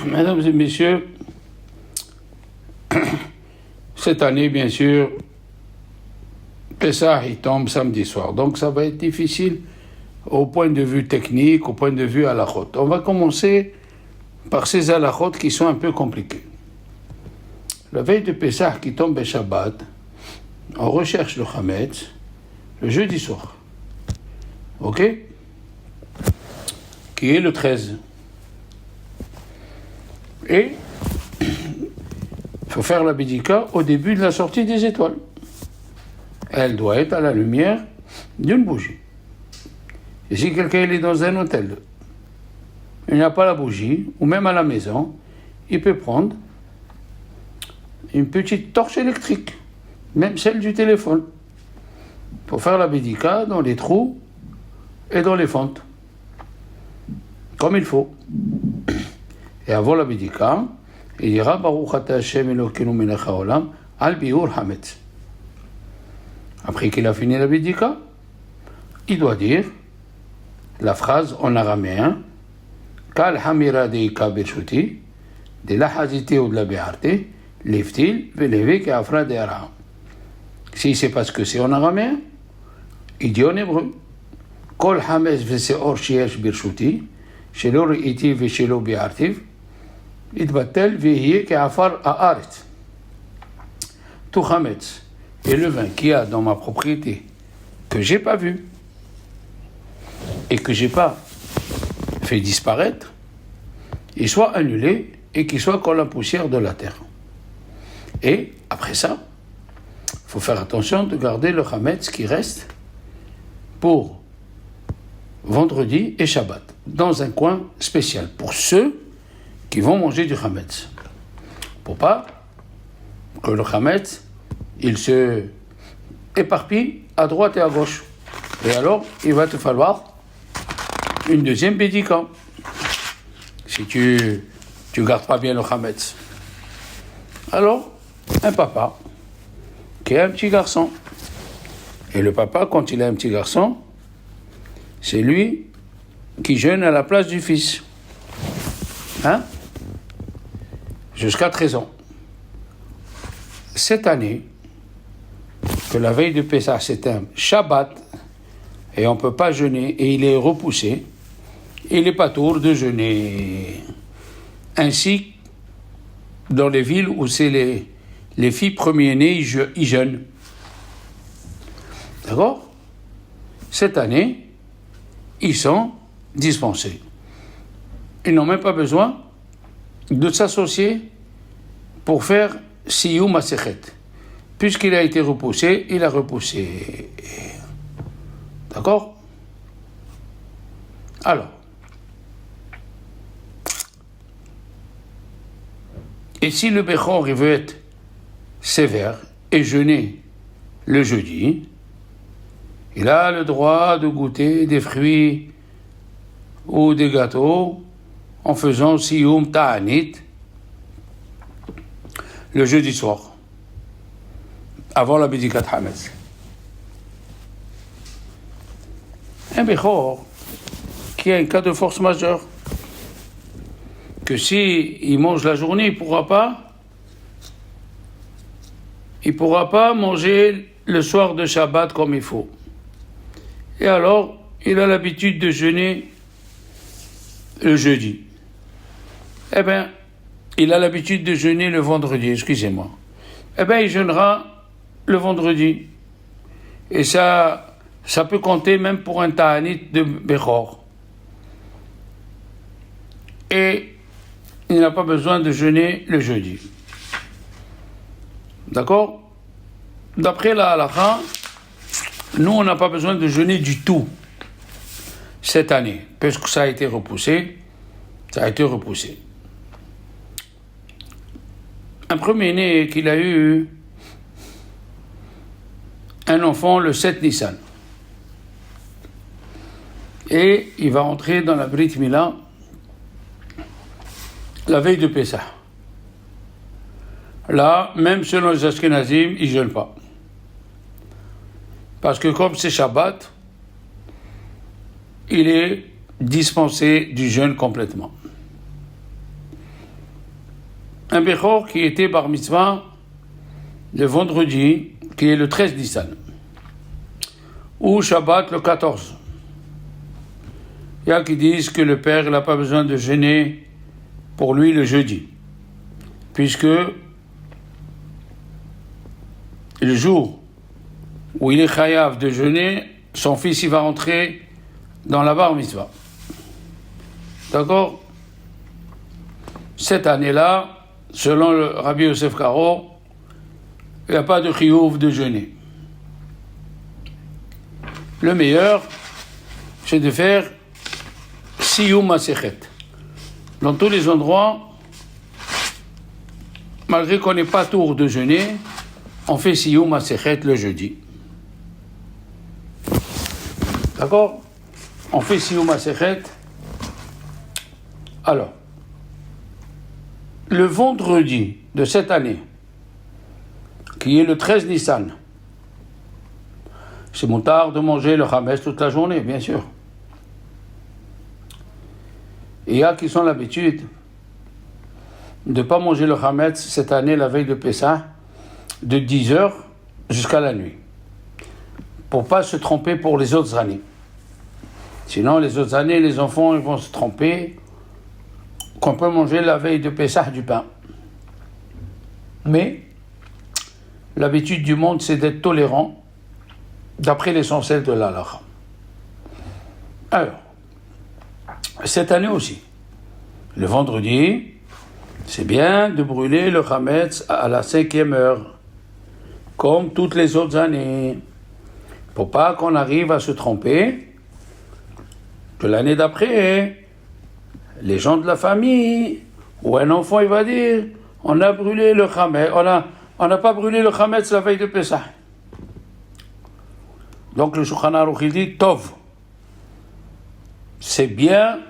Mesdames et messieurs, cette année, bien sûr, Pessah, il tombe samedi soir. Donc, ça va être difficile au point de vue technique, au point de vue halachot. On va commencer par ces halachot qui sont un peu compliqués. La veille de Pessah qui tombe Shabbat, on recherche le Hametz le jeudi soir. Ok? Qui est le 13. Et il faut faire la bédika au début de la sortie des étoiles. Elle doit être à la lumière d'une bougie. Et si quelqu'un est dans un hôtel, il n'y a pas la bougie, ou même à la maison, il peut prendre une petite torche électrique, même celle du téléphone, pour faire la bédika dans les trous et dans les fentes, comme il faut. Et avant la bédika, il dira Baruch ata Hashem Elokeinu melech haolam al biur hametz. Après qu'il a fini la bédika, il doit dire la phrase en araméen Kal hamira deika birshuti de la hazité ou de la be'arte liftil velevé ke afra de ara. S'il ne sait pas ce que c'est en araméen, il dit en hébreu Kol hametz veseor sheyesh birshuti shelo re'iti veshelo be'artiv itbatel vehiye ke afar haaretz. Tout hametz et le vin qu'il y a dans ma propriété que j'ai pas vu et que j'ai pas fait disparaître, il soit annulé et qu'il soit comme la poussière de la terre. Et après ça, il faut faire attention de garder le Hametz qui reste pour vendredi et Shabbat, dans un coin spécial, pour ceux qui vont manger du Hametz. Pour pas que le Hametz, il se éparpille à droite et à gauche. Et alors, il va te falloir une deuxième bédika. Si tu gardes pas bien le Hametz. Alors, un papa qui a un petit garçon. Et le papa, quand il a un petit garçon, c'est lui qui jeûne à la place du fils. Hein? Jusqu'à 13 ans. Cette année, que la veille de Pessah, c'est un Shabbat, et on ne peut pas jeûner, et il est repoussé, il n'est pas tour de jeûner. Ainsi, dans les villes où c'est les filles premiers-nés, ils jeûnent. D'accord? Cette année, ils sont dispensés. Ils n'ont même pas besoin de s'associer pour faire Siyum Masechet. Puisqu'il a été repoussé, il a repoussé. D'accord? Alors, et si le Bechor il veut être sévère et jeûner le jeudi, il a le droit de goûter des fruits ou des gâteaux en faisant Siyum Ta'anit le jeudi soir, avant la bédikat Hametz. Un Bechor qui a un cas de force majeure, que si il mange la journée, il pourra pas manger le soir de Shabbat comme il faut. Et alors, il a l'habitude de jeûner le jeudi. Eh bien, il a l'habitude de jeûner le vendredi, excusez-moi. Eh bien, il jeûnera le vendredi. Et ça peut compter même pour un ta'anit de Bechor. Et il n'a pas besoin de jeûner le jeudi. D'accord? D'après la halakha, nous, on n'a pas besoin de jeûner du tout cette année, puisque ça a été repoussé. Un premier-né qu'il a eu un enfant le 7 Nissan. Et il va entrer dans la Brit Mila la veille de Pessah. Là, même selon les Ashkenazim, ils ne jeûnent pas. Parce que comme c'est Shabbat, il est dispensé du jeûne complètement. un Bechor qui était bar mitzvah le vendredi, qui est le 13 Nissan, ou Shabbat le 14. Il y a qui disent que le père n'a pas besoin de jeûner pour lui le jeudi, puisque le jour où il est chayav de jeûner, son fils il va rentrer dans la bar mitzvah. D'accord? Cette année-là, selon le Rabbi Yosef Karo, il n'y a pas de chiyuv de jeûner. Le meilleur, c'est de faire siyum masechet. Dans tous les endroits, malgré qu'on n'ait pas tour de jeûner, on fait siyum masechet le jeudi. D'accord? On fait siyum masechet. Alors, le vendredi de cette année, qui est le 13 Nissan, c'est moutard de manger le chametz toute la journée, bien sûr. Et il y a qui sont l'habitude de ne pas manger le chametz cette année, la veille de Pessah, de 10h jusqu'à la nuit, pour ne pas se tromper pour les autres années. Sinon, les autres années, les enfants ils vont se tromper qu'on peut manger la veille de Pessah du pain. Mais l'habitude du monde, c'est d'être tolérant d'après l'essentiel de l'halakha. Alors, cette année aussi, le vendredi, c'est bien de brûler le chametz à la 5e heure, comme toutes les autres années, pour pas qu'on arrive à se tromper que l'année d'après, les gens de la famille, ou un enfant, il va dire, on a brûlé le chametz, on n'a pas brûlé le chametz la veille de Pessah. Donc le Shulchan Aruch il dit, Tov, c'est bien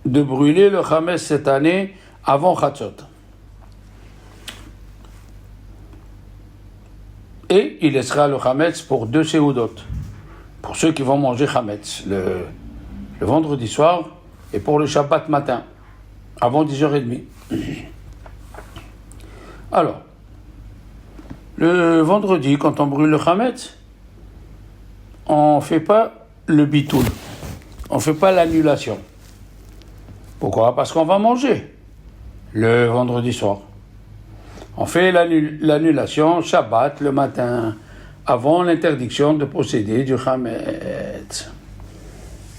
de brûler le chametz cette année avant Chatzot. Et il laissera le chametz pour 2 seudot, pour ceux qui vont manger chametz le vendredi soir et pour le Shabbat matin, avant 10h30. Alors, le vendredi, quand on brûle le chametz, on ne fait pas le bitoul, on ne fait pas l'annulation. Pourquoi? Parce qu'on va manger le vendredi soir. On fait l'annulation Shabbat le matin, avant l'interdiction de posséder du chametz.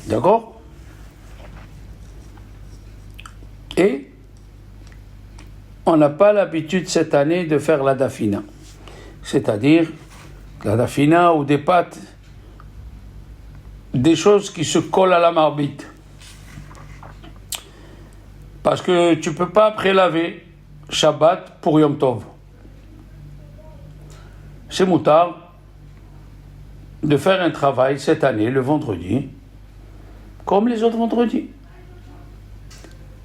D'accord? Et on n'a pas l'habitude cette année de faire la dafina, c'est-à-dire la dafina ou des pâtes, des choses qui se collent à la marmite. Parce que tu ne peux pas prélaver Shabbat pour Yom Tov. C'est moutard de faire un travail cette année, le vendredi, comme les autres vendredis.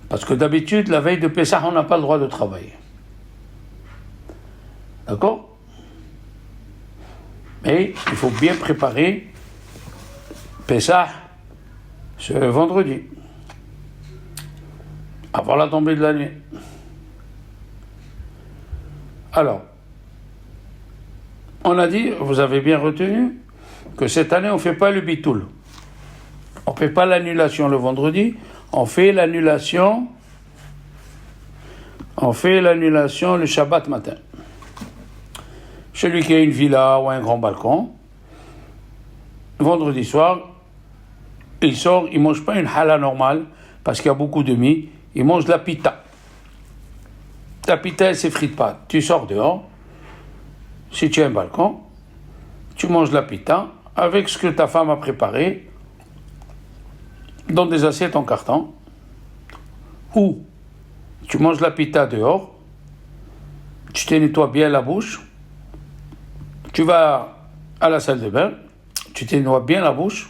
Parce que d'habitude, la veille de Pessah, on n'a pas le droit de travailler. D'accord? Mais il faut bien préparer Pessah ce vendredi, avant la tombée de la nuit. Alors, on a dit, vous avez bien retenu, que cette année, on ne fait pas le bitoul. On ne fait pas l'annulation le vendredi, on fait l'annulation le Shabbat matin. Celui qui a une villa ou un grand balcon, vendredi soir, il sort, il ne mange pas une challah normale, parce qu'il y a beaucoup de mie, il mange de la pita. La pita, elle ne s'effrite pas. Tu sors dehors, si tu as un balcon, tu manges la pita avec ce que ta femme a préparé dans des assiettes en carton, ou tu manges la pita dehors, tu te nettoies bien la bouche, tu vas à la salle de bain, tu te nettoies bien la bouche,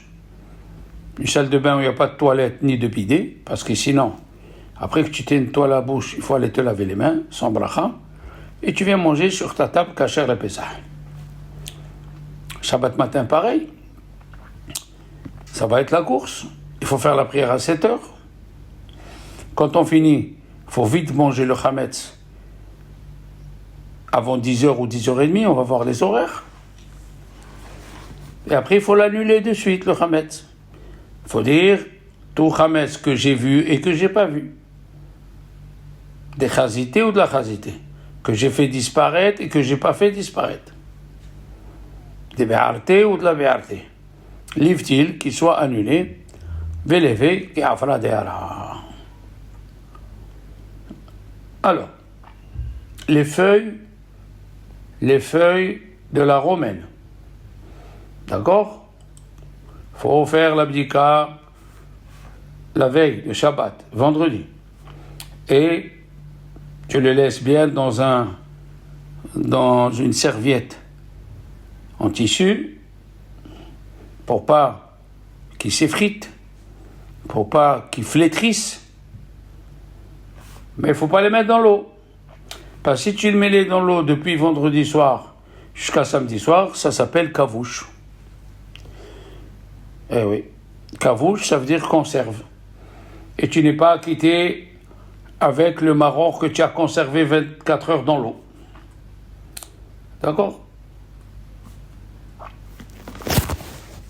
une salle de bain où il n'y a pas de toilette ni de bidet, parce que sinon, après que tu te nettoies la bouche, il faut aller te laver les mains, sans bracha, et tu viens manger sur ta table kasher le Pessah. Shabbat matin, pareil, ça va être la course. Il faut faire la prière à 7 heures. Quand on finit, il faut vite manger le chametz avant 10h ou 10h30, on va voir les horaires. Et après, il faut l'annuler de suite, le Hametz. Il faut dire tout Hametz que j'ai vu et que j'ai pas vu. Des chazités ou de la chazité. Que j'ai fait disparaître et que j'ai pas fait disparaître. Des béarté ou de la béarté. Livtil, qui soit annulé. Vélévé, qui a fait la. Alors, les feuilles de la romaine. D'accord? Il faut faire l'abdika la veille de Shabbat, vendredi. Et tu le laisses bien dans une serviette en tissu pour pas qu'il s'effrite, pour pas qu'il flétrisse. Mais il ne faut pas les mettre dans l'eau. Parce que si tu le mets dans l'eau depuis vendredi soir jusqu'à samedi soir, ça s'appelle kavouche. Eh oui, kavouche, ça veut dire conserve. Et tu n'es pas acquitté avec le maror que tu as conservé 24 heures dans l'eau. D'accord?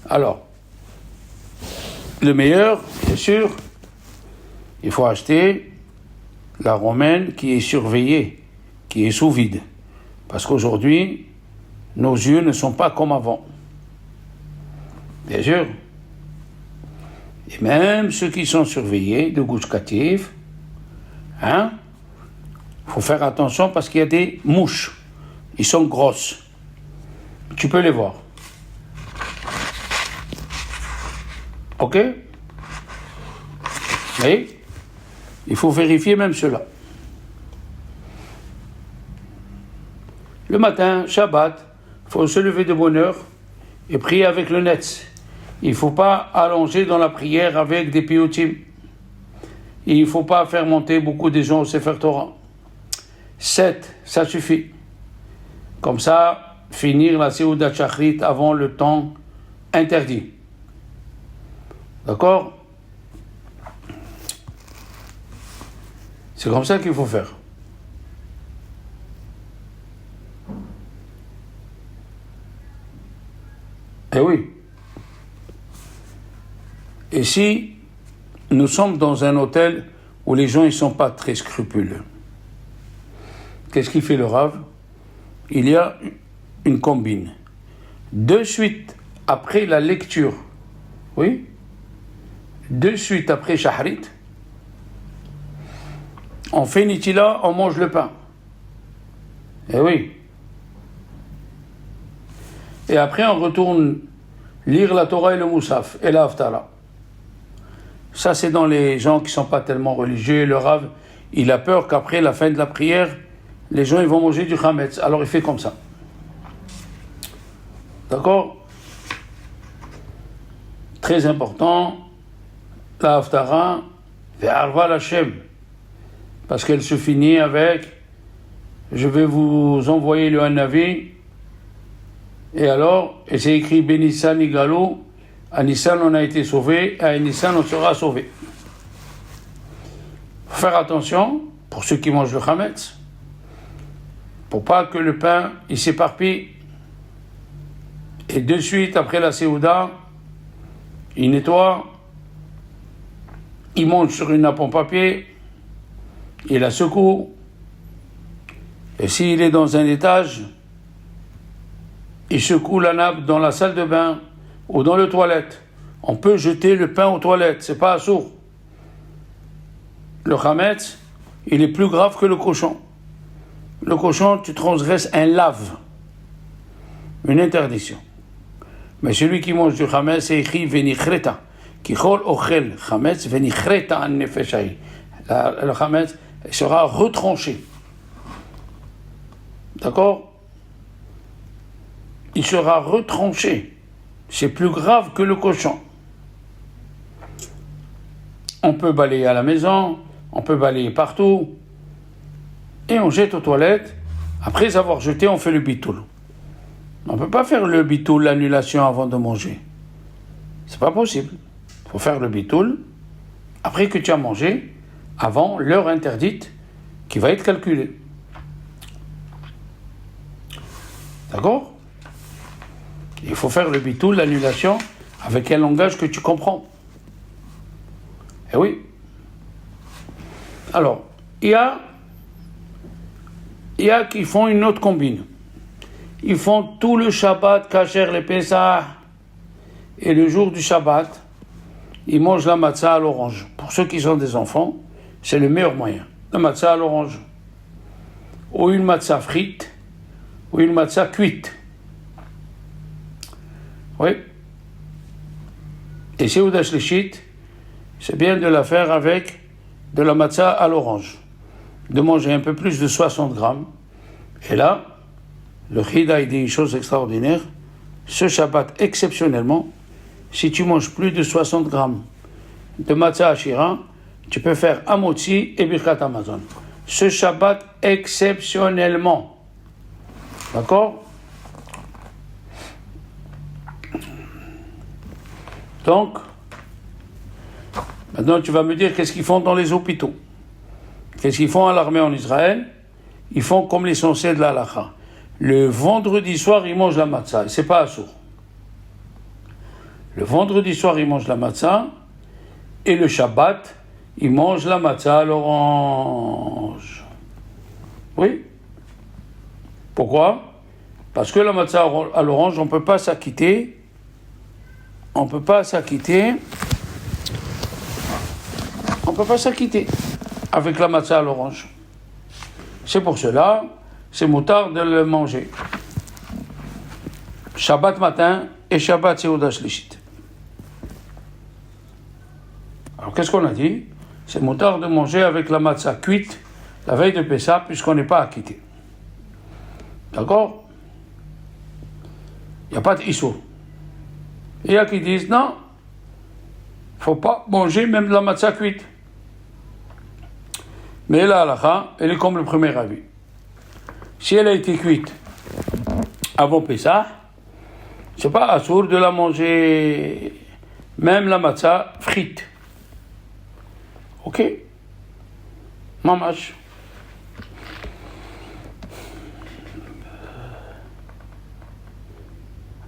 Alors, le meilleur, bien sûr, il faut acheter la romaine qui est surveillée, qui est sous vide. Parce qu'aujourd'hui, nos yeux ne sont pas comme avant. Bien sûr. Et même ceux qui sont surveillés de Gush Katif, il faut faire attention parce qu'il y a des mouches. Ils sont grosses. Tu peux les voir. Ok? Mais il faut vérifier même cela. Le matin, Shabbat, il faut se lever de bonne heure et prier avec le netz. Il ne faut pas allonger dans la prière avec des piyutim. Il ne faut pas faire monter beaucoup de gens au Sefer Torah. 7, ça suffit. Comme ça, finir la Seudat Shachrit avant le temps interdit. D'accord? C'est comme ça qu'il faut faire. Eh oui. Et si nous sommes dans un hôtel où les gens ne sont pas très scrupuleux, qu'est-ce qu'il fait le Rav? Il y a une combine. De suite après la lecture, oui, de suite après Shahrit, on fait Nitila, on mange le pain. Eh oui. Et après on retourne lire la Torah et le Moussaf et la Haftara. Ça, c'est dans les gens qui ne sont pas tellement religieux. Le Rav, il a peur qu'après la fin de la prière, les gens ils vont manger du Hametz. Alors il fait comme ça. D'accord? Très important, la Haftara, ve'arva l'Hashem. Parce qu'elle se finit avec je vais vous envoyer le Hanavi. Et alors, et c'est écrit Benissan Igalo. À Nissan, on a été sauvé, à Nissan, on sera sauvé. Faut faire attention, pour ceux qui mangent le Hametz, pour pas que le pain, il s'éparpille. Et de suite, après la Séouda, il nettoie, il monte sur une nappe en papier, il la secoue, et s'il est dans un étage, il secoue la nappe dans la salle de bain, ou dans les toilettes. On peut jeter le pain aux toilettes, c'est pas assourd. Le Hametz, il est plus grave que le cochon. Le cochon, tu transgresses un lave, une interdiction. Mais celui qui mange du Hametz, c'est écrit Venichreta, qui chol ochel Hametz, Venichreta an nefeshai. Le Hametz sera retranché. D'accord? Il sera retranché. C'est plus grave que le cochon. On peut balayer à la maison, on peut balayer partout, et on jette aux toilettes. Après avoir jeté, on fait le bitoul. On ne peut pas faire le bitoul, l'annulation avant de manger. C'est pas possible. Il faut faire le bitoul après que tu as mangé, avant l'heure interdite qui va être calculée. D'accord? Il faut faire le bitoul, l'annulation, avec un langage que tu comprends. Eh oui. Alors, il y a qui font une autre combine. Ils font tout le Shabbat, Kasher, les Pesach, et le jour du Shabbat, ils mangent la matzah à l'orange. Pour ceux qui ont des enfants, c'est le meilleur moyen. La matzah à l'orange. Ou une matzah frite, ou une matzah cuite. Oui. Et Seuda Shlishit, c'est bien de la faire avec de la matzah à l'orange. De manger un peu plus de 60 grammes. Et là, le Chida il dit une chose extraordinaire. Ce Shabbat, exceptionnellement, si tu manges plus de 60 grammes de matzah ashira, tu peux faire Amotzi et Birkat Hamazon. Ce Shabbat, exceptionnellement. D'accord? Donc, maintenant tu vas me dire qu'est-ce qu'ils font dans les hôpitaux. Qu'est-ce qu'ils font à l'armée en Israël? Ils font comme l'essentiel de la halakha. Le vendredi soir, ils mangent la matzah. C'est pas assourd. Le vendredi soir, ils mangent la matzah. Et le Shabbat, ils mangent la matzah à l'orange. Oui. Pourquoi? Parce que la matzah à l'orange, on ne peut pas s'acquitter. On ne peut pas s'acquitter avec la matzah à l'orange. C'est pour cela, c'est moutard de le manger. Shabbat matin et Shabbat Seuda Shlishit. Alors qu'est-ce qu'on a dit? C'est moutard de manger avec la matzah cuite la veille de Pessah puisqu'on n'est pas acquitté. D'accord? Il n'y a pas d'issou. Il y a qui disent non, il ne faut pas manger même de la matzah cuite. Mais la halakha, elle est comme le premier avis. Si elle a été cuite avant Pessah, c'est pas assourd de la manger, même la matzah frite. Ok? Mamash.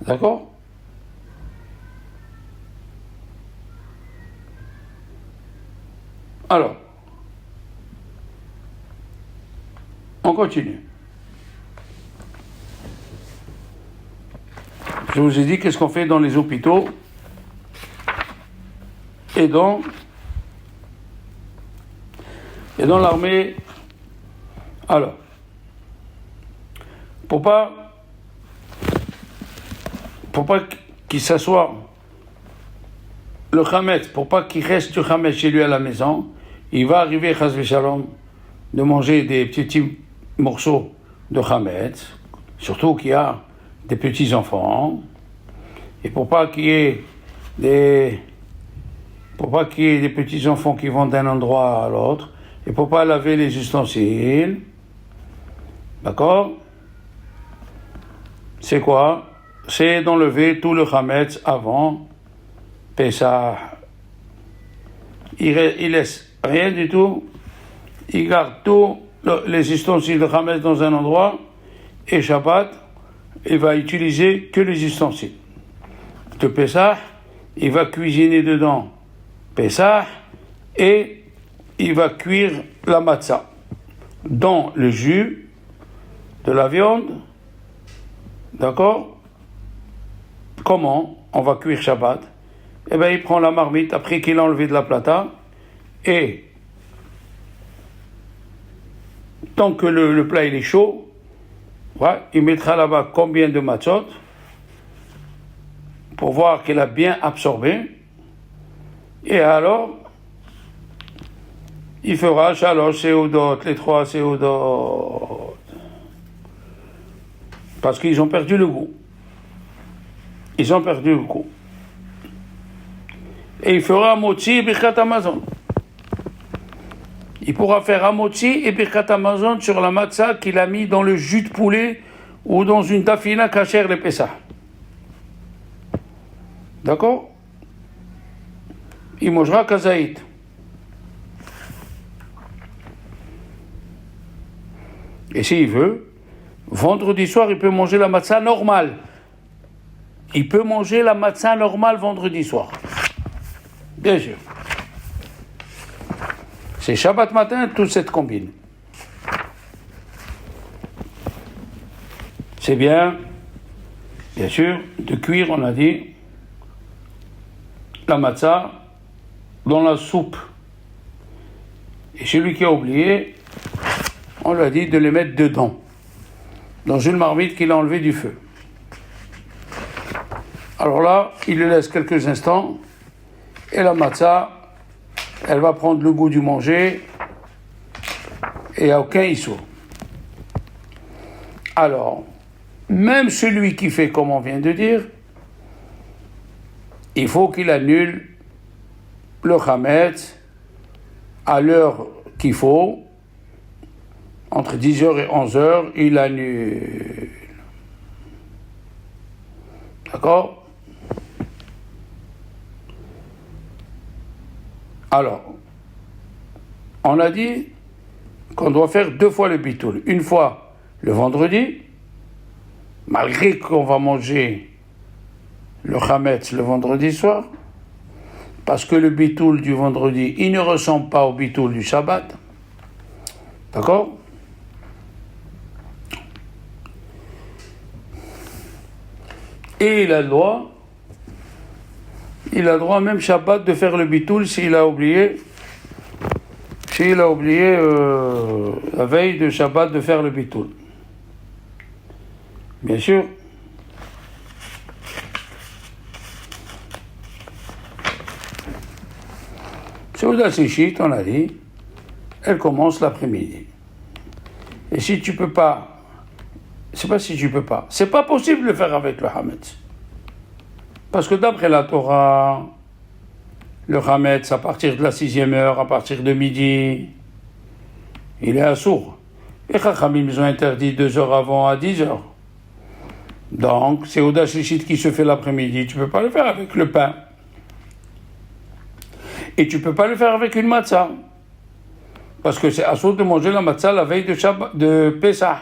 D'accord? Alors, on continue. Je vous ai dit qu'est-ce qu'on fait dans les hôpitaux et dans l'armée. Alors, pour pas qu'il s'assoie le Hametz, pour pas qu'il reste du Hametz chez lui à la maison, il va arriver, Chas v'Shalom, de manger des petits morceaux de Hametz, surtout qu'il y a des petits enfants, et pour pas qu'il y ait des petits enfants qui vont d'un endroit à l'autre, et pour pas laver les ustensiles, d'accord? C'est quoi? C'est d'enlever tout le Hametz avant Pessah. Il laisse rien du tout, il garde tous les ustensiles de Hametz dans un endroit, et Shabbat, il va utiliser que les ustensiles. De Pessah, il va cuisiner dedans Pessah, et il va cuire la matzah dans le jus de la viande. D'accord? Comment on va cuire Shabbat? Eh bien, il prend la marmite après qu'il a enlevé de la plata, et tant que le plat il est chaud, ouais, il mettra là-bas combien de matzot pour voir qu'il a bien absorbé, et alors il fera shalosh seudot, les 3 seudot, parce qu'ils ont perdu le goût. Ils ont perdu le goût. Et il fera Motzi et Birkat Hamazon. Il pourra faire Amotzi et Birkat Hamazon sur la matzah qu'il a mis dans le jus de poulet ou dans une tafina kasher le Pessah. D'accord? Il mangera kazaït. Et s'il veut, vendredi soir, il peut manger la matzah normale. Il peut manger la matzah normale vendredi soir. Bien sûr. C'est Shabbat matin, toute cette combine. C'est bien sûr, de cuire, on a dit, la matzah dans la soupe. Et celui qui a oublié, on lui a dit de les mettre dedans, dans une marmite qu'il a enlevée du feu. Alors là, il le laisse quelques instants, et la matzah, elle va prendre le goût du manger, et il n'y a aucun issou. Alors, même celui qui fait comme on vient de dire, il faut qu'il annule le chametz à l'heure qu'il faut, entre 10h et 11h, il annule. D'accord? Alors, on a dit qu'on doit faire 2 fois le bitoul. Une fois le vendredi, malgré qu'on va manger le chametz le vendredi soir, parce que le bitoul du vendredi, il ne ressemble pas au bitoul du Shabbat. D'accord? Et il a le droit même Shabbat de faire le bitoul s'il a oublié la veille de Shabbat de faire le bitoul. Bien sûr. Seuda Séchit, on a dit, elle commence l'après-midi. Et si tu peux pas, c'est pas si tu peux pas, c'est pas possible de le faire avec le Hametz. Parce que d'après la Torah, le Hametz, à partir de la 6e heure, à partir de midi, il est assourd. Et Chachamim, ils ont interdit 2 heures avant à 10 heures. Donc, c'est Ouda Shlichit qui se fait l'après-midi. Tu peux pas le faire avec le pain. Et tu peux pas le faire avec une matzah. Parce que c'est assourd de manger la matzah la veille de Pesach.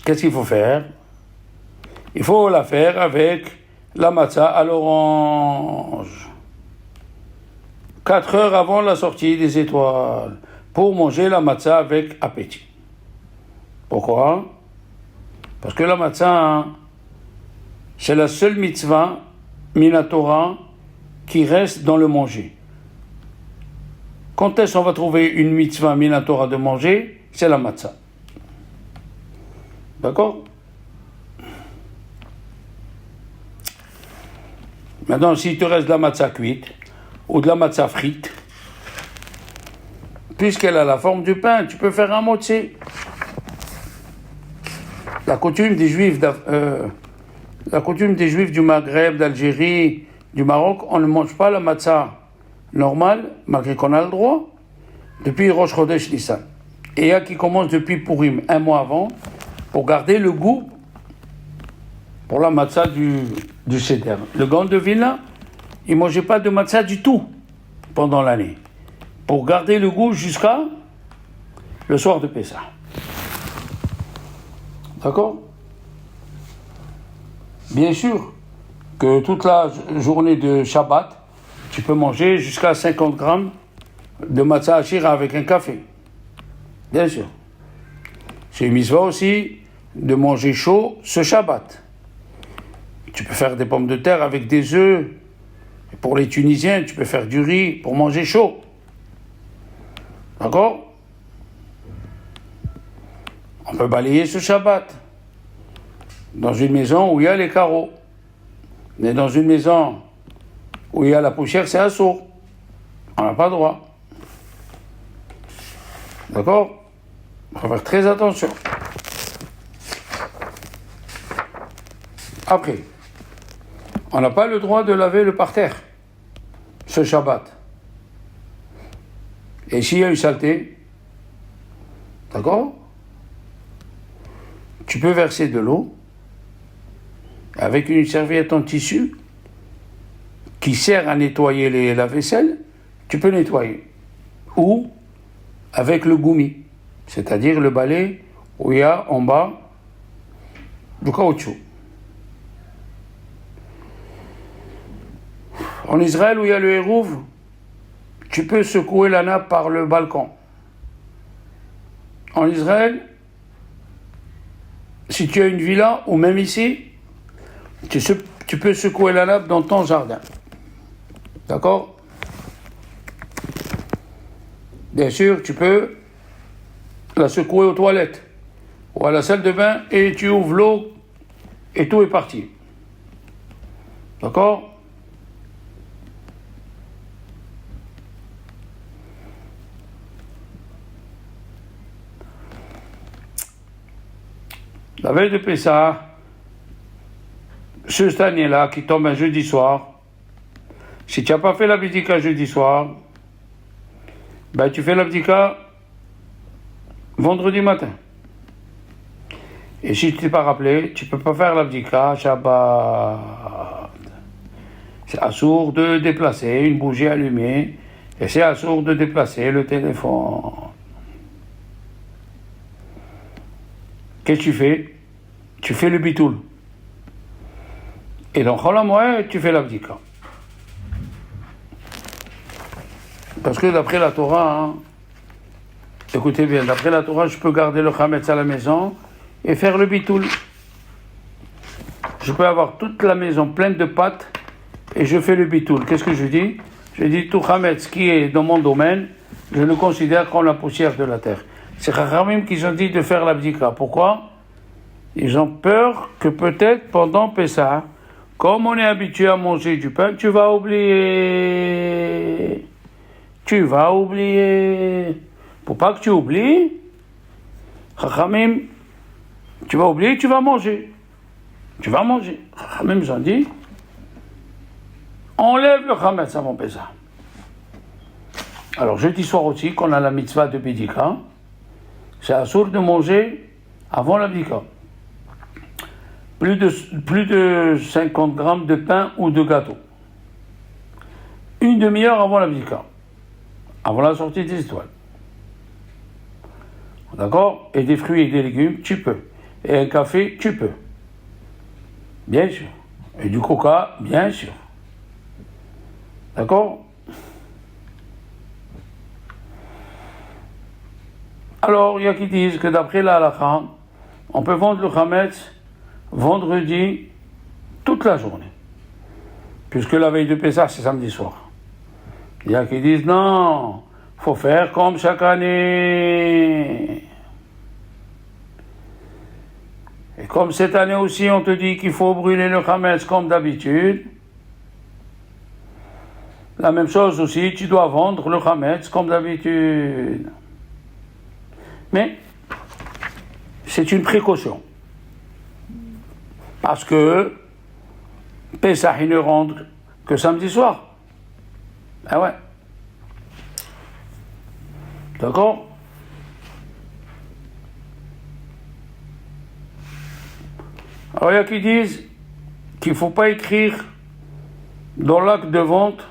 Qu'est-ce qu'il faut faire? Il faut la faire avec la matzah à l'orange. 4 heures avant la sortie des étoiles. Pour manger la matzah avec appétit. Pourquoi? Parce que la matzah, c'est la seule mitzvah, minatora, qui reste dans le manger. Quand est-ce qu'on va trouver une mitzvah minatora de manger? C'est la matzah. D'accord? Maintenant, s'il te reste de la matzah cuite, ou de la matzah frite, puisqu'elle a la forme du pain, tu peux faire un motzi. La coutume des Juifs du Maghreb, d'Algérie, du Maroc, on ne mange pas la matzah normale, malgré qu'on a le droit, depuis Rosh Chodesh Nissan. Et il y a qui commence depuis Purim, 1 mois avant, pour garder le goût pour la matzah du Seder. Le Gaon de Vilna, il ne mangeait pas de matzah du tout pendant l'année, pour garder le goût jusqu'à le soir de Pessah. D'accord? Bien sûr que toute la journée de Shabbat, tu peux manger jusqu'à 50 grammes de matzah ashira avec un café. Bien sûr. C'est une mitzvah aussi de manger chaud ce Shabbat. Tu peux faire des pommes de terre avec des œufs. Et pour les Tunisiens, tu peux faire du riz pour manger chaud. D'accord? On peut balayer ce Shabbat dans une maison où il y a les carreaux. Mais dans une maison où il y a la poussière, c'est assourd. On n'a pas le droit. D'accord? Il faut faire très attention. Après, on n'a pas le droit de laver le parterre ce Shabbat. Et s'il y a une saleté, d'accord? Tu peux verser de l'eau avec une serviette en tissu qui sert à nettoyer la vaisselle, tu peux nettoyer. Ou avec le goumi. c'est-à-dire le balai où il y a en bas du caoutchouc. En Israël, où il y a le hérouve, tu peux secouer la nappe par le balcon. En Israël, si tu as une villa, ou même ici, tu peux secouer la nappe dans ton jardin. D'accord? Bien sûr, tu peux la secouer aux toilettes ou à la salle de bain et tu ouvres l'eau et tout est parti. D'accord? La veille de Pessah, cette année-là, qui tombe un jeudi soir, si tu n'as pas fait l'abdika jeudi soir, ben tu fais l'abdika vendredi matin. Et si tu ne t'es pas rappelé, tu ne peux pas faire l'abdika Shabbat. C'est assourd de déplacer une bougie allumée et c'est assourd de déplacer le téléphone. Qu'est-ce que tu fais? Tu fais le bitoul. Et dans Chol HaMoed, tu fais l'abdika. Parce que d'après la Torah, écoutez bien, d'après la Torah, je peux garder le chametz à la maison et faire le bitoul. Je peux avoir toute la maison pleine de pâtes et je fais le bitoul. Qu'est-ce que je dis? Je dis tout chametz qui est dans mon domaine, je le considère comme la poussière de la terre. C'est Chachamim qui ont dit de faire l'abdika. Pourquoi? Ils ont peur que peut-être pendant Pessah, comme on est habitué à manger du pain, tu vas oublier. Tu vas oublier. Pour pas que tu oublies, Chachamim, tu vas oublier, tu vas manger. Tu vas manger. Chachamim, ils ont dit, enlève le chametz avant Pessah. Alors, jeudi soir aussi, qu'on a la mitzvah de Bidika, c'est assourd de manger avant l'abdika. Plus de 50 grammes de pain ou de gâteau. Une demi-heure avant l'abdika. Avant la sortie des étoiles. D'accord? Et des fruits et des légumes, tu peux. Et un café, tu peux. Bien sûr. Et du coca, bien sûr. D'accord? Alors, il y a qui disent que d'après la halakha, on peut vendre le chametz vendredi toute la journée. Puisque la veille de Pessah, c'est samedi soir. Il y a qui disent non, faut faire comme chaque année. Et comme cette année aussi, on te dit qu'il faut brûler le chametz comme d'habitude, la même chose aussi, tu dois vendre le chametz comme d'habitude. Mais c'est une précaution. Parce que Pessah, il ne rentre que samedi soir. Ah ouais. D'accord? Alors il y a qui disent qu'il ne faut pas écrire dans l'acte de vente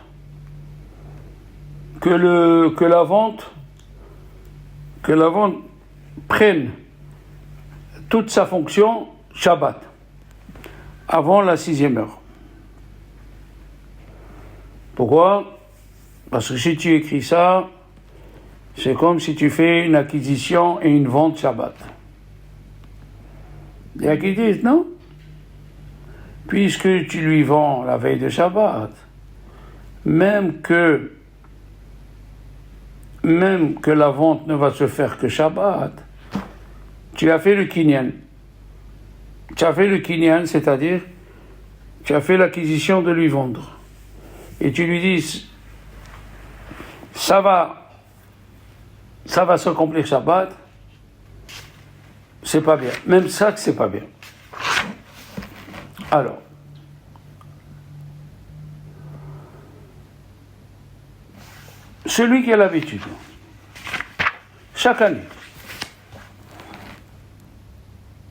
que la vente prenne toute sa fonction Shabbat, avant la 6e heure. Pourquoi? Parce que si tu écris ça, c'est comme si tu fais une acquisition et une vente Shabbat. Il y a qui disent non, puisque tu lui vends la veille de Shabbat, même que la vente ne va se faire que Shabbat, tu as fait le kinyan. Tu as fait le kinyan, c'est-à-dire, tu as fait l'acquisition de lui vendre. Et tu lui dis, ça va s'accomplir Shabbat, c'est pas bien. Même ça que c'est pas bien. Alors, celui qui a l'habitude, chaque année,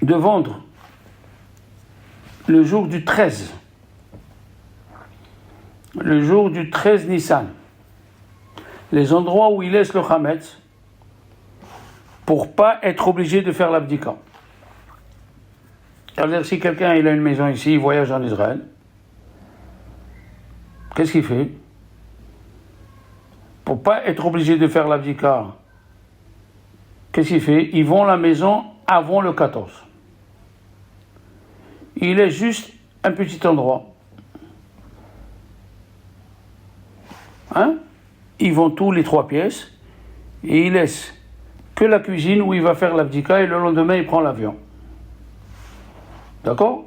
de vendre le jour du 13 Nissan, les endroits où il laisse le chametz, pour pas être obligé de faire l'abdika. C'est-à-dire, si quelqu'un il a une maison ici, il voyage en Israël, qu'est-ce qu'il fait? Pour pas être obligé de faire l'abdika, qu'est-ce qu'il fait? Il vend la maison avant le 14. Il laisse juste un petit endroit. Ils vend tous les 3 pièces et il laisse que la cuisine où il va faire l'abdika et le lendemain il prend l'avion. D'accord?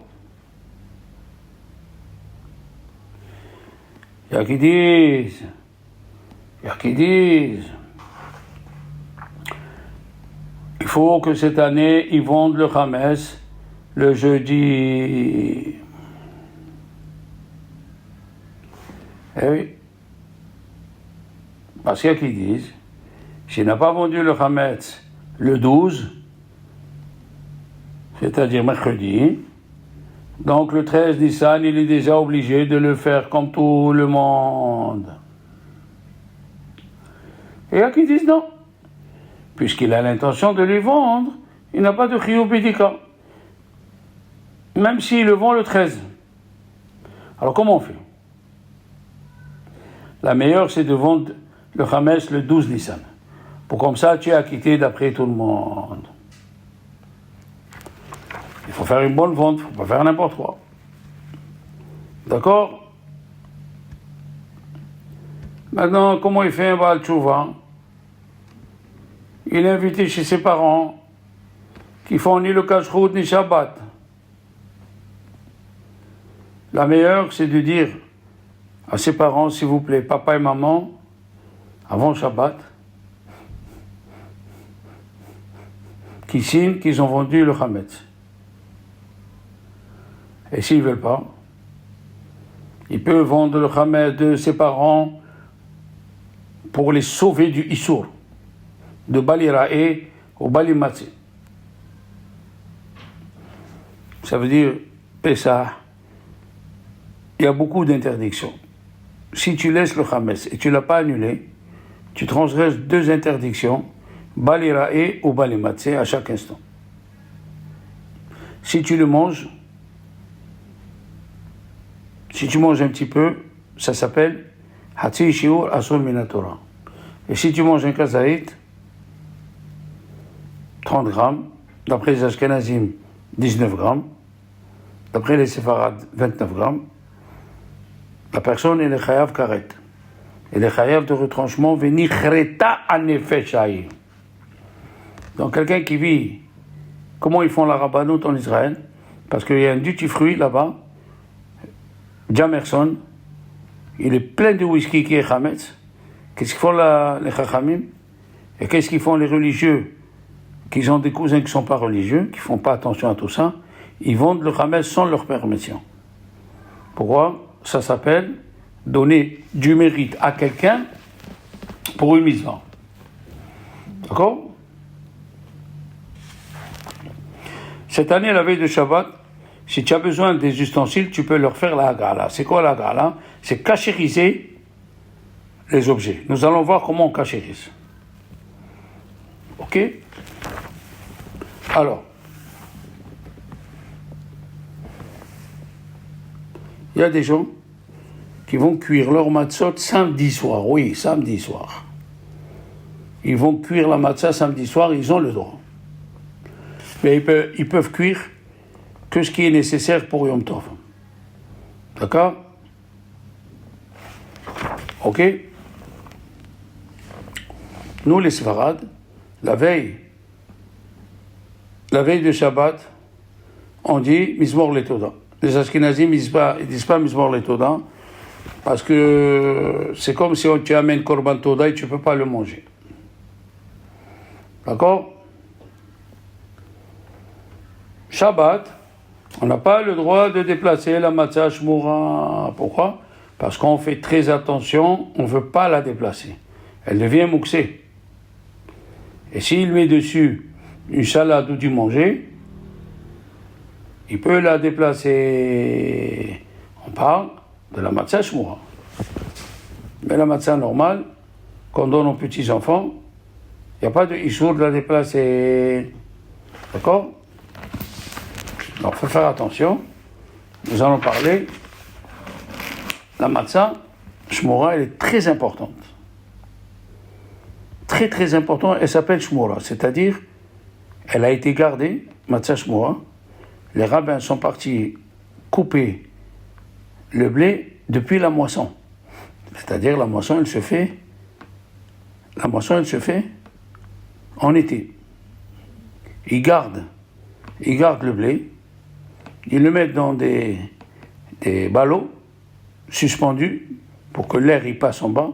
Il y a qui disent, il faut que cette année ils vendent le Khames le jeudi. Eh oui. Parce qu'il y a qui disent, s'il n'a pas vendu le Hametz le 12, c'est-à-dire mercredi, donc le 13 Nissan, il est déjà obligé de le faire comme tout le monde. Et il y a qui disent non. Puisqu'il a l'intention de les vendre, il n'a pas de chiyuv bidika. Même s'il le vend le 13. Alors comment on fait? La meilleure, c'est de vendre le Khames le 12 Nissan. Pour comme ça, tu es acquitté d'après tout le monde. Il faut faire une bonne vente, il ne faut pas faire n'importe quoi. D'accord? Maintenant, comment il fait un Baal Tchouva? Il est invité chez ses parents qui font ni le Kashrut ni Shabbat. La meilleure, c'est de dire à ses parents, s'il vous plaît, papa et maman, avant Shabbat, qui signent qu'ils ont vendu le Hametz. Et s'ils ne veulent pas, ils peuvent vendre le Hametz de ses parents pour les sauver du Issour, de Bali Ra'e au Bali Matzeh. Ça veut dire, Pessah, il y a beaucoup d'interdictions. Si tu laisses le Hametz et tu ne l'as pas annulé, tu transgresses 2 interdictions, Bali Ra'e ou Bali Matzeh à chaque instant. Si tu le manges, si tu manges un petit peu, ça s'appelle Hatzi Shiur Asur Minatora. Et si tu manges un kazaït, 30 grammes, d'après les Ashkenazim, 19 grammes, d'après les Séfarades, 29 grammes, la personne est chayav karet. Et le chayav de retranchement veni chreta anefeshaï. Donc quelqu'un qui vit, comment ils font la rabbanout en Israël? Parce qu'il y a un duty fruit là-bas, Jamerson, il est plein de whisky qui est chametz. Qu'est-ce qu'ils font les chachamim? Et qu'est-ce qu'ils font les religieux? Qui ont des cousins qui ne sont pas religieux, qui ne font pas attention à tout ça, ils vendent le chametz sans leur permission. Pourquoi? Ça s'appelle donner du mérite à quelqu'un pour une mitzvah. D'accord? Cette année, la veille de Shabbat, si tu as besoin des ustensiles, tu peux leur faire la hagala. C'est quoi la hagala? C'est cachériser les objets. Nous allons voir comment on cachérise. Ok? Alors, il y a des gens qui vont cuire leur matzot samedi soir. Oui, samedi soir. Ils vont cuire la matzah samedi soir, ils ont le droit. Mais ils peuvent cuire que ce qui est nécessaire pour Yom Tov. D'accord? Ok? Nous, les Séfarades, la veille de Shabbat, on dit Mizmor Letoda. Les Ashkenazim ne disent pas Mizmor Letoda, parce que c'est comme si tu amènes Korban Toda et tu ne peux pas le manger. D'accord? Shabbat, on n'a pas le droit de déplacer la matzah shmura. Pourquoi? Parce qu'on fait très attention, on ne veut pas la déplacer. Elle devient mouxée. Et s'il met dessus une salade ou du manger, il peut la déplacer. On parle de la matzah shmura. Mais la matzah normale, qu'on donne aux petits-enfants, Il n'y a pas de issour de la déplacer. D'accord? Alors, il faut faire attention. Nous allons parler. La matzah, shmura, elle est très importante. Très très importante. Elle s'appelle shmura. C'est-à-dire, elle a été gardée, matzah shmura. Les rabbins sont partis couper le blé depuis la moisson. C'est-à-dire, la moisson, elle se fait en été. Ils gardent le blé, ils le mettent dans des ballots suspendus pour que l'air y passe en bas.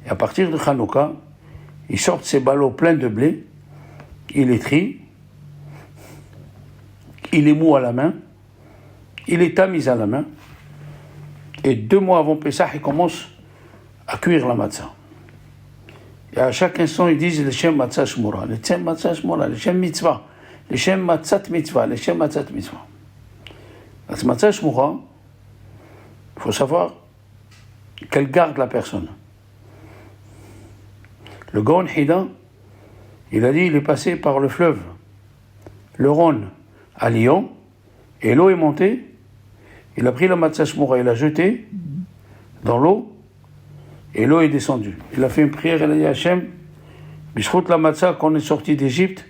Et à partir de Hanouka, ils sortent ces ballots pleins de blé, ils les trient, ils les mouent à la main, ils les tamisent à la main, et 2 mois avant Pessah, ils commencent à cuire la matzah. Et à chaque instant, ils disent le Shem Matzah Shmura, le Shem Matzah Shmura, le Shem Mitzvah, le Shem Matzat Mitzvah, le Shem Matzat Mitzvah. La Matzah Shmura, il faut savoir qu'elle garde la personne. Le Gaon Hida, il a dit, il est passé par le fleuve, le Rhône, à Lyon, et l'eau est montée, il a pris la Matzah Shmura, il l'a jetée dans l'eau, et l'eau est descendue. Il a fait une prière, il a dit Hachem, Bishrout la matzah, quand on est sorti d'Égypte,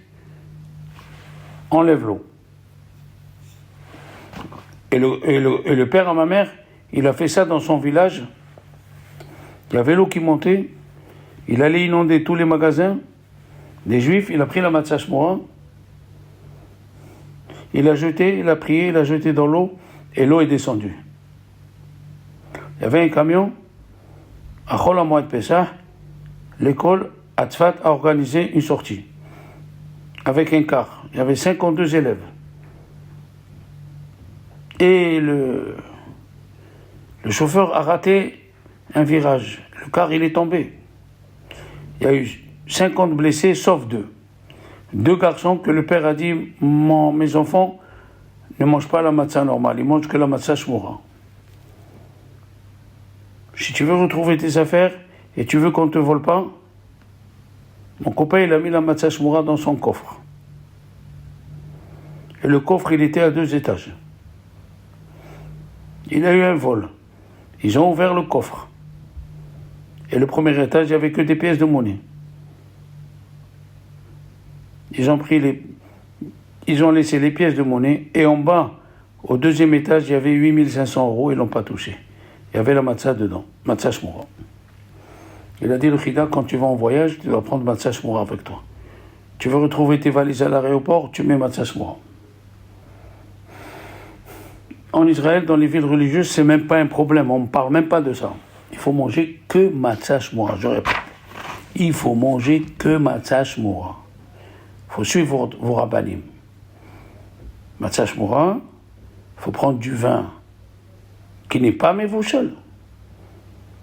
enlève l'eau. Et le père à ma mère, il a fait ça dans son village. Il y avait l'eau qui montait, il allait inonder tous les magasins des Juifs, il a pris la matzah shmura, il a jeté, il a prié, il a jeté dans l'eau, et l'eau est descendue. Il y avait un camion. À Chol HaMoed Pessah, l'école Atzfat a organisé une sortie avec un car. Il y avait 52 élèves. Et le chauffeur a raté un virage. Le car, il est tombé. Il y a eu 50 blessés, sauf 2. 2 garçons que le père a dit mes enfants ne mangent pas la matzah normale, ils mangent que la matzah shmura. Si tu veux retrouver tes affaires et tu veux qu'on ne te vole pas, mon copain, il a mis la matzah shmura dans son coffre. Et le coffre, il était à 2 étages. Il a eu un vol. Ils ont ouvert le coffre. Et le premier étage, il n'y avait que des pièces de monnaie. Ils ont laissé les pièces de monnaie. Et en bas, au 2e étage, il y avait 8500 €. Ils ne l'ont pas touché. Il y avait la matzah dedans, matzah shmura. Il a dit le chida, quand tu vas en voyage, tu dois prendre matzah shmura avec toi. Tu veux retrouver tes valises à l'aéroport, tu mets matzah shmura. En Israël, dans les villes religieuses, c'est même pas un problème, on ne parle même pas de ça. Il faut manger que matzah shmura, je répète. Il faut manger que matzah shmura. Il faut suivre vos rabbanim. Matzah shmura, il faut prendre du vin qui n'est pas mevouchel.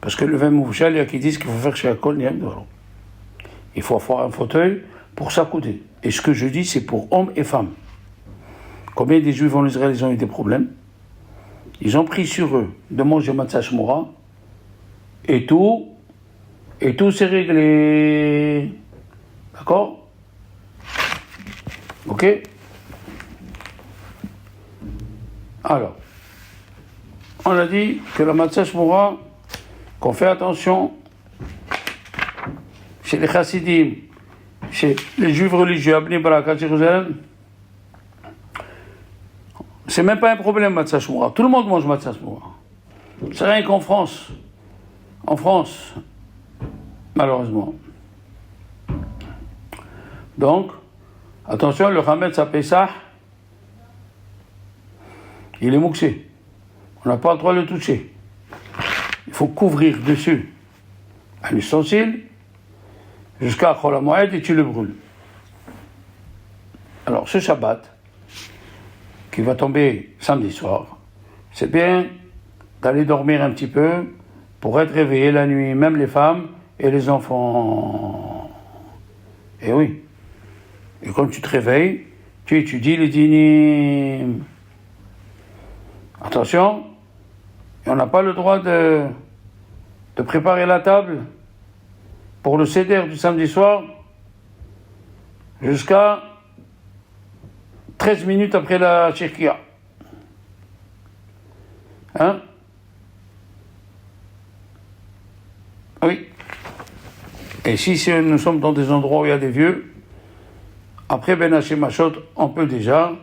Parce que le vin mevouchel, il y a qui disent qu'il faut faire chez Akol Niam Doro. Il faut avoir un fauteuil pour s'accouder. Et ce que je dis, c'est pour hommes et femmes. Combien des Juifs en Israël, ils ont eu des problèmes? Ils ont pris sur eux de manger matzah shmura, et tout s'est réglé. D'accord? Ok? Alors, on a dit que la matzah shmura, qu'on fait attention chez les chassidim, chez les juifs religieux à Bnei Brak, à Jérusalem, c'est même pas un problème matzah shmura. Tout le monde mange matzah shmura. C'est rien qu'en France. En France, malheureusement. Donc, attention, le Hametz à Pessah, il est mouxé. On n'a pas le droit de le toucher. Il faut couvrir dessus un ustensile jusqu'à Chol HaMoed et tu le brûles. Alors, ce Shabbat, qui va tomber samedi soir, c'est bien d'aller dormir un petit peu pour être réveillé la nuit, même les femmes et les enfants. Et oui. Et quand tu te réveilles, tu étudies les dinim. Attention, on n'a pas le droit de préparer la table pour le seder du samedi soir jusqu'à 13 minutes après la shirkia. Hein? Oui. Et si nous sommes dans des endroits où il y a des vieux, après Ben Hashemashot, on peut déjà,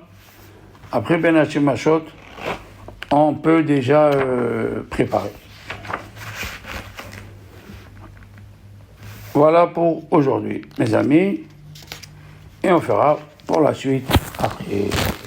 préparer. Voilà pour aujourd'hui, mes amis, et on fera pour la suite après.